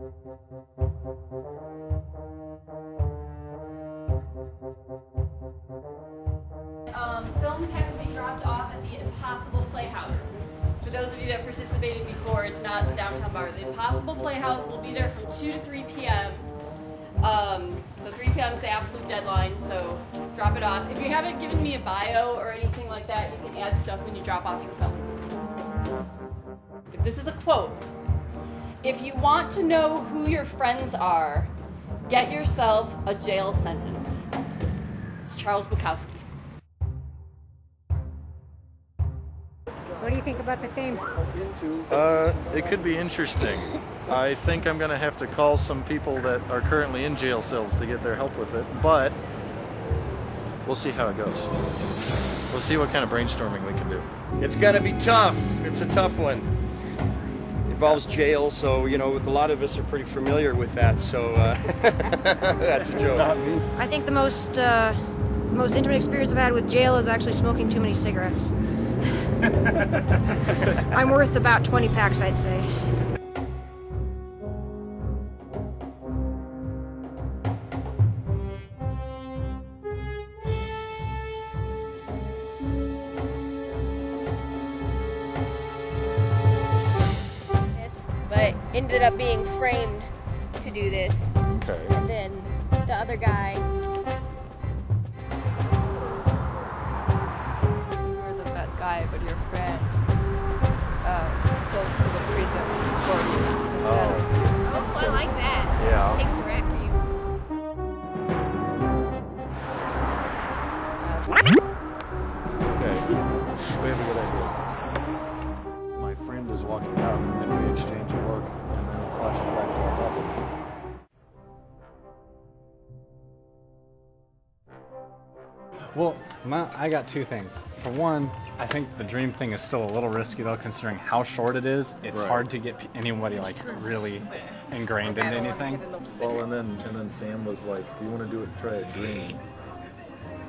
Films have to be dropped off at the Impossible Playhouse. For those of you that participated before, it's not the downtown bar. The Impossible Playhouse will be there from 2 to 3 p.m. So 3 p.m. is the absolute deadline, so drop it off. If you haven't given me a bio or anything like that, you can add stuff when you drop off your film. This is a quote. If you want to know who your friends are, get yourself a jail sentence. It's Charles Bukowski. What do you think about the theme? It could be interesting. I think I'm going to have to call some people that are currently in jail cells to get their help with it, but we'll see how it goes. We'll see what kind of brainstorming we can do. It's going to be tough. It's a tough one. It involves jail, so, you know, a lot of us are pretty familiar with that, so that's a joke. I think the most intimate experience I've had with jail is actually smoking too many cigarettes. I'm worth about 20 packs, I'd say. But ended up being framed to do this. Okay. And then the other guy. Guy, but your friend goes to the prison for you instead of... Oh, I like that. Yeah. Takes a rap for you. Okay. We have a good idea. My friend is walking out, and we exchange a look, and then it flashes back to our property. Well, I got two things. For one, I think the dream thing is still a little risky though, considering how short it is. It's hard to get anybody like really ingrained into anything. Well, and then Sam was like, "Do you want to try a dream?"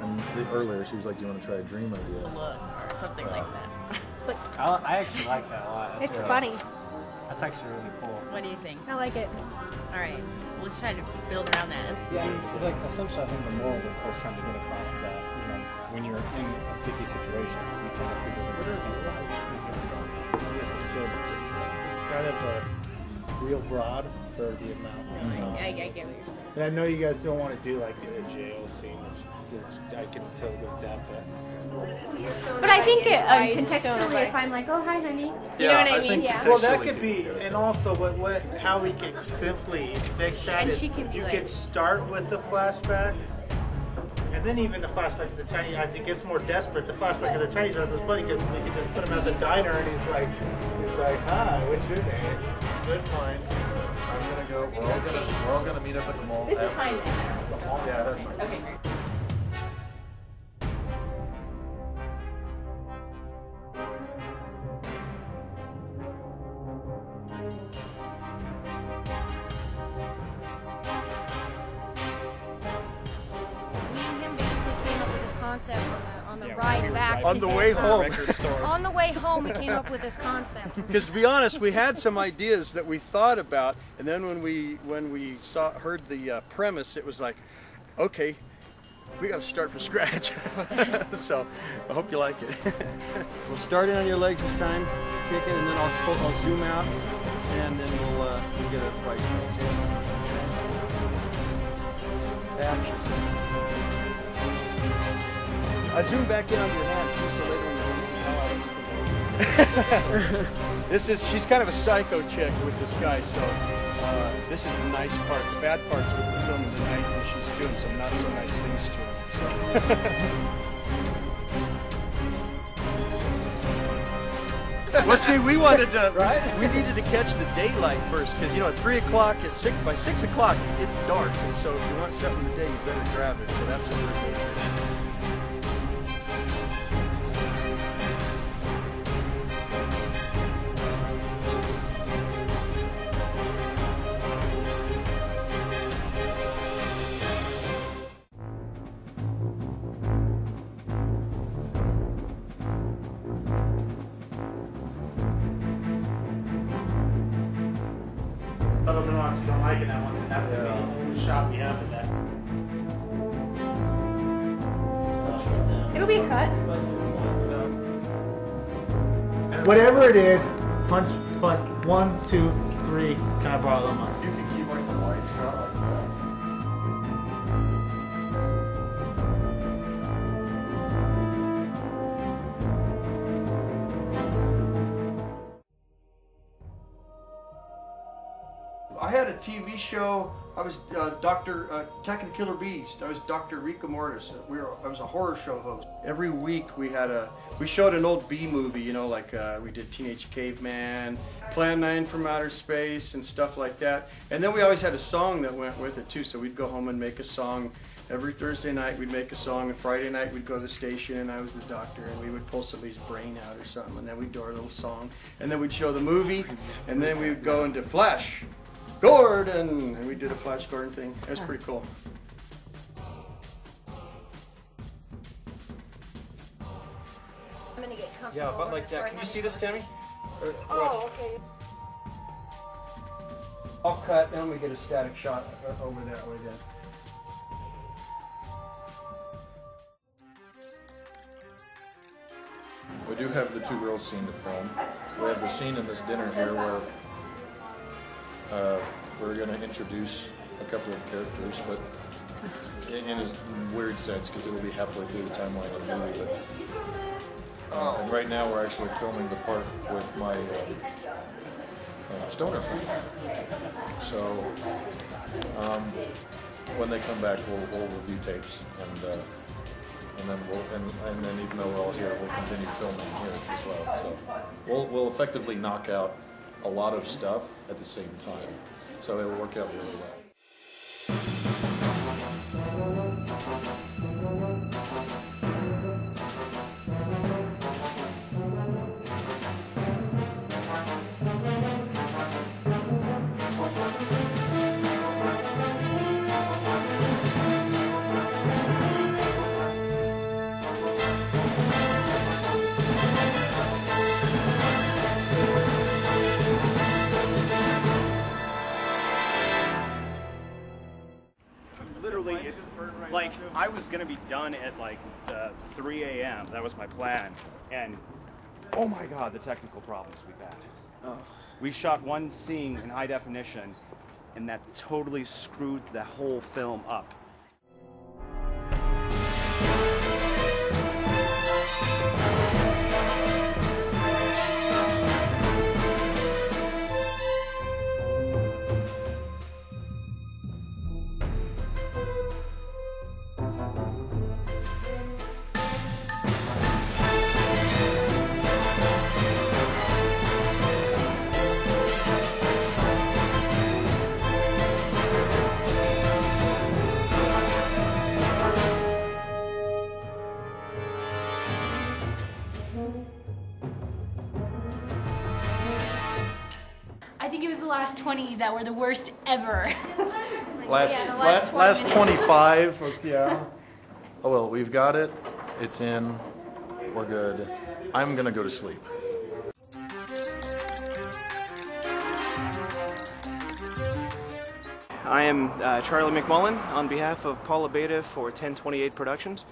And earlier she was like, "Do you want to try a dream idea?" Or something like that. It's like, I actually like that a lot. It's funny. That's actually really cool. what do you think? I like it. All right, let's try to build around that. Yeah, like essentially, I think the moral that I was trying to get across is that when you're in a sticky situation, you feel like people are just This is just, it's kind of a real broad for the amount. I get what you're saying. And I know you guys don't want to do like a jail scene, which I can totally go with that, But I think contextually, if I'm like, oh, hi, honey. You know what I mean? Yeah. Well, that could be, and also how we could simply fix that And is she can be you like- could start with the flashbacks, and then even the flashback of the Chinese, as he gets more desperate, the flashback of the Chinese dress is funny because we could just put him as a diner, and he's like, hi, what's your name? Good minds. I'm gonna go. We're all gonna meet up at the mall. This is fine then. Yeah, that's fine. Okay, great. Concept on the ride back. On the way home. On the way home, we came up with this concept. Because to be honest, we had some ideas that we thought about, and then when we heard the premise, it was like, okay, we got to start from scratch. So I hope you like it. We'll start in on your legs this time, kick it, and then I'll zoom out, and then we'll get it right. Action. I zoom back in on your hand too, so later in the week, she's kind of a psycho chick with this guy, so this is the nice part. The bad part's with the film of the night when she's doing some not so nice things to him. So. Well, see, we wanted to, we needed to catch the daylight first, because at 3 o'clock, by 6 o'clock, it's dark, and so if you want something in the day, you better grab it. So that's what we're doing. throws it on so you don't like it that one, then that's gonna be the shot we have of that. It'll be a cut. Whatever it is, punch 1, 2, 3. Can I borrow them? You can keep like the wide shot like that. I had a TV show. I was Dr. Attack of the Killer Beast. I was Dr. Rico Mortis. I was a horror show host. Every week we showed an old B movie, you know, like we did Teenage Caveman, Plan 9 from Outer Space, and stuff like that. And then we always had a song that went with it too. So we'd go home and make a song. Every Thursday night we'd make a song, and Friday night we'd go to the station and I was the doctor, and we would pull somebody's brain out or something, and then we'd do our little song. And then we'd show the movie, and then we would go into Flash Gordon, and we did a Flash Gordon thing. It was pretty cool. I'm gonna get comfortable. Yeah, about like that. Can you see this, Tammy? Oh, okay. I'll cut, and we get a static shot over that way then. We do have the two girls scene to film. We have the scene in this dinner here where we're going to introduce a couple of characters, but in a weird sense because it will be halfway through the timeline of the movie. But, and right now we're actually filming the part with my stoner friend. So when they come back, we'll review tapes and then even though we're all here, we'll continue filming here as well. So we'll effectively knock out a lot of stuff at the same time. So it'll work out really well. Literally, it's like I was gonna be done at like 3 a.m. That was my plan, and oh my God, the technical problems we've had. Oh. We shot one scene in high definition, and that totally screwed the whole film up. I think it was the last 20 that were the worst ever. Last 25. Yeah. Oh well, we've got it. It's in. We're good. I'm gonna go to sleep. I am Charlie McMullen on behalf of Paula Beta for 1028 Productions.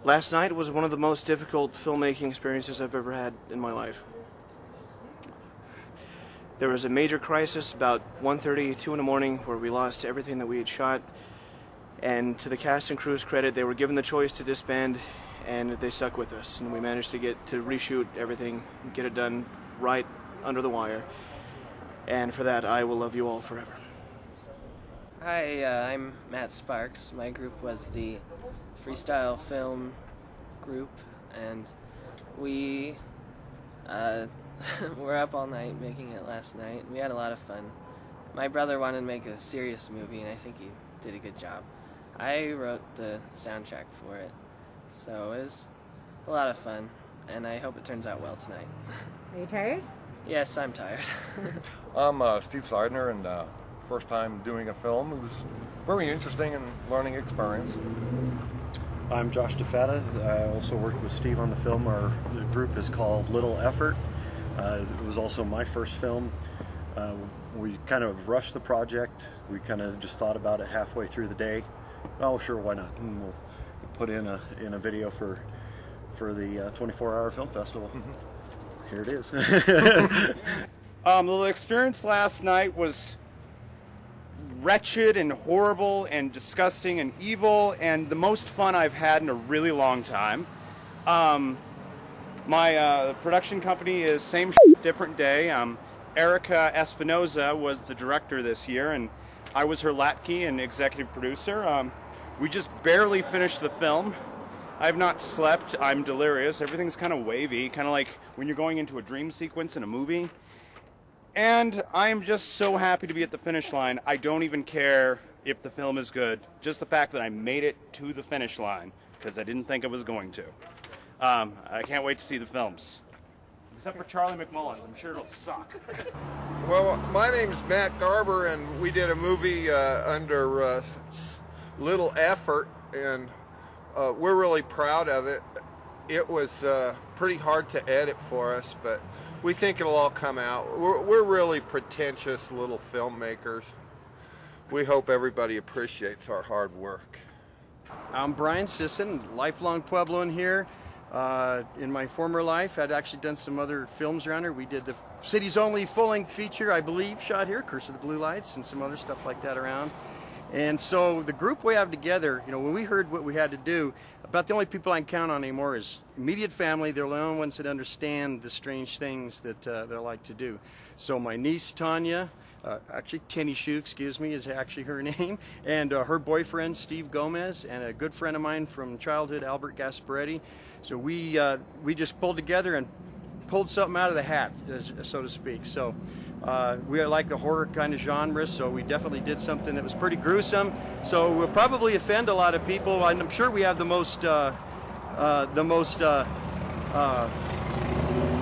Last night was one of the most difficult filmmaking experiences I've ever had in my life. There was a major crisis about 1:30, 2 in the morning where we lost everything that we had shot, and to the cast and crew's credit, they were given the choice to disband and they stuck with us, and we managed to reshoot everything, get it done right under the wire, and for that I will love you all forever. Hi, I'm Matt Sparks. My group was the Freestyle Film group, and we were up all night making it last night. We had a lot of fun. My brother wanted to make a serious movie, and I think he did a good job. I wrote the soundtrack for it, so it was a lot of fun, and I hope it turns out well tonight. Are you tired? Yes, I'm tired. I'm Steve Seidner, and first time doing a film. It was very interesting and learning experience. I'm Josh DeFatta. I also worked with Steve on the film. The group is called Little Effort. It was also my first film. We kind of rushed the project. We kind of just thought about it halfway through the day. Oh, sure, why not? And we'll put in a video for the 24-hour film festival. Here it is. The experience last night was wretched and horrible and disgusting and evil and the most fun I've had in a really long time. My production company is same different day. Erica Espinoza was the director this year, and I was her latkey and executive producer. We just barely finished the film. I have not slept. I'm delirious. Everything's kind of wavy, kind of like when you're going into a dream sequence in a movie. And I'm just so happy to be at the finish line. I don't even care if the film is good. Just the fact that I made it to the finish line, because I didn't think I was going to. I can't wait to see the films. Except for Charlie McMullins. I'm sure it'll suck. Well, my name's Matt Garber, and we did a movie under little effort, and we're really proud of it. It was pretty hard to edit for us, but we think it'll all come out. We're really pretentious little filmmakers. We hope everybody appreciates our hard work. I'm Brian Sisson, lifelong Puebloan here. In my former life, I'd actually done some other films around here. We did the city's only full-length feature, I believe, shot here, Curse of the Blue Lights, and some other stuff like that around. And so the group we have together, you know, when we heard what we had to do, about the only people I can count on anymore is immediate family. They're the only ones that understand the strange things that I like to do. So my niece, Tanya, actually Tenny Shoe, excuse me, is actually her name, and her boyfriend, Steve Gomez, and a good friend of mine from childhood, Albert Gasparetti. So we just pulled together and pulled something out of the hat, so to speak. So we like the horror kind of genre, so we definitely did something that was pretty gruesome. So we'll probably offend a lot of people, and I'm sure we have the most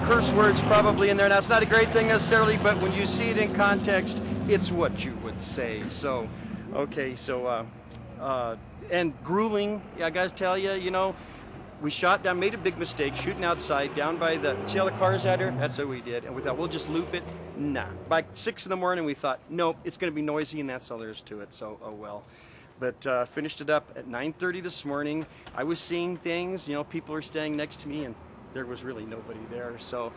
curse words probably in there. Now, it's not a great thing necessarily, but when you see it in context, it's what you would say. So, okay, so, and grueling, I gotta tell you, you know, we shot down, made a big mistake, shooting outside, down by the, see all the cars out there? That's what we did. And we thought, we'll just loop it. Nah. By 6 in the morning, we thought, nope, it's gonna be noisy, and that's all there is to it, so, oh well. But finished it up at 9:30 this morning. I was seeing things, you know, people were staying next to me, and there was really nobody there, so.